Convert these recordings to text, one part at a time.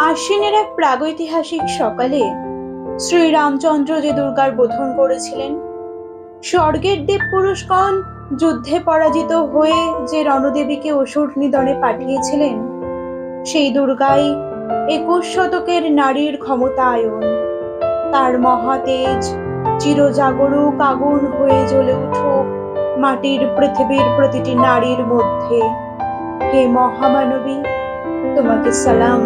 আশ্বিনের এক প্রাগৈতিহাসিক সকালে শ্রীরামচন্দ্র যে দুর্গার বোধন করেছিলেন, স্বর্গের দেব পুরুষগণ যুদ্ধে পরাজিত হয়ে যে রণদেবীকে অসুর নিধনে পাঠিয়েছিলেন, সেই দুর্গাই 21 শতকের নারীর ক্ষমতায়ন। তার মহাতেজ চিরজাগরুক আগুন হয়ে জ্বলে উঠুক মাটির পৃথিবীর প্রতিটি নারীর মধ্যে। হে মহামানবী, তোমাকে সালাম।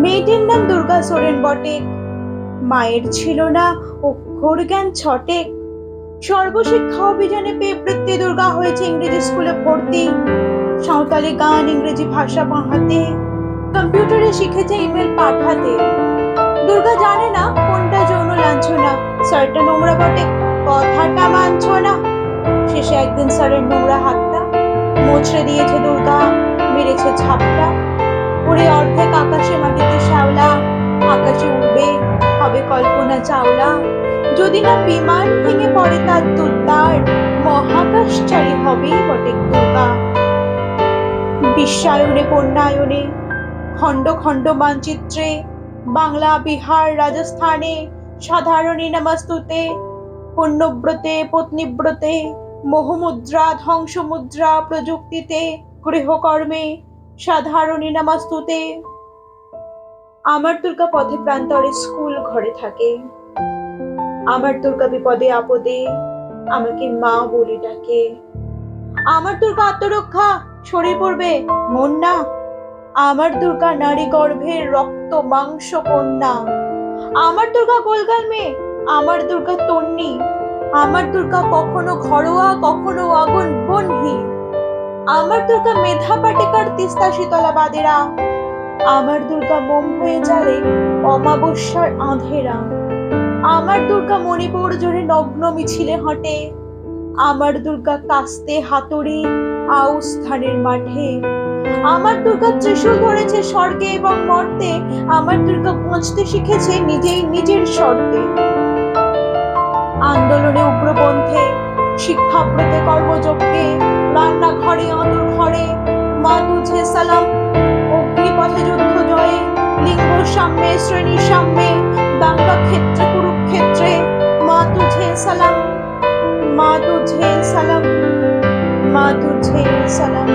মেয়েটির নাম দুর্গা সোরেন বটে, মায়ের ছিল না অক্ষর জ্ঞান ছটে। সর্বশিক্ষা অভিযানে পেয়ে বৃত্তি দুর্গা হয়েছে ইংরেজি স্কুলে ভর্তি। সাঁওতালি গান, ইংরেজি ভাষা বাঁহাতে, কম্পিউটারে শিখেছে ইমেল পাঠাতে। দুর্গা জানে না কোনটা যৌন লাঞ্ছনা, স্যারটা নোংরা বটে, কথাটা মানছ না। শেষে একদিন স্যারের নোংরা হাতটা মোচড়ে দিয়েছে দুর্গা, মেরেছে ঝাপটা। ওরে অর্ধেক আকাশে মাটিতে শ্যাওলা, আকাশে উড়বে হবে কল্পনা চাওলা। যদি না বিমান ভেঙে পড়ে তার দুর্দার, মহাকাশচারী হবেই বটে দুর্গা। বিশ্বায়নে বন্যায়নে, খণ্ড খণ্ড মানচিত্রে, বাংলা বিহার রাজস্থানে, সাধারণী নমস্তুতে, পুণ্যব্রতে পত্নীব্রতে, মোহমুদ্রা ধ্বংসমুদ্রা প্রযুক্তিতে, গৃহকর্মে সাধারণী নমস্তুতে। আমার দুর্গা পথে প্রান্তরে স্কুল ঘরে থাকে। আমার দুর্গা বিপদে আপদে আমাকে মা বলে ডাকে। আমার দুর্গা আত্মরক্ষা, শরীর পড়বে মন না। আমার দুর্গা নারী গর্ভের রক্ত মাংস কন্যা। আমার দুর্গা গোলগাল মেয়ে, আমার দুর্গা তন্নি। আমার দুর্গা কখনো ঘরোয়া, কখনো আগুন বন্হি। আমার দুর্গা মেধা পাটেকার, তিস্তা শীতলা বাদেরা। আমার দুর্গা মোম হয়ে জ্বালে অমাবস্যার আঁধেরা। আমার দুর্গা মণিপুর জুড়ে নগ্ন মিছিলে হাঁটে। আমার দুর্গা কাস্তে হাতুড়ি আউশ ধানের মাঠে। আমার দুর্গা ত্রিশূল ধরেছে স্বর্গে এবং মর্তে। আমার দুর্গা পৌঁছতে শিখেছে নিজেই নিজের শর্তে। আন্দোলনে উগ্রপন্থে, শিক্ষাব্রতে কর্মযজ্ঞে, রান্নাঘরে আঁতুর ঘরে, মা তুঝে সালাম। অগ্নিপথে যুদ্ধ জয়ে, লিঙ্গ সাম্যে শ্রেণী সাম্যে, দাঙ্গা ক্ষেত্রে কুরুক্ষেত্রে, মা তুঝে সালাম, মা তুঝে সালাম, মা তুঝে সালাম।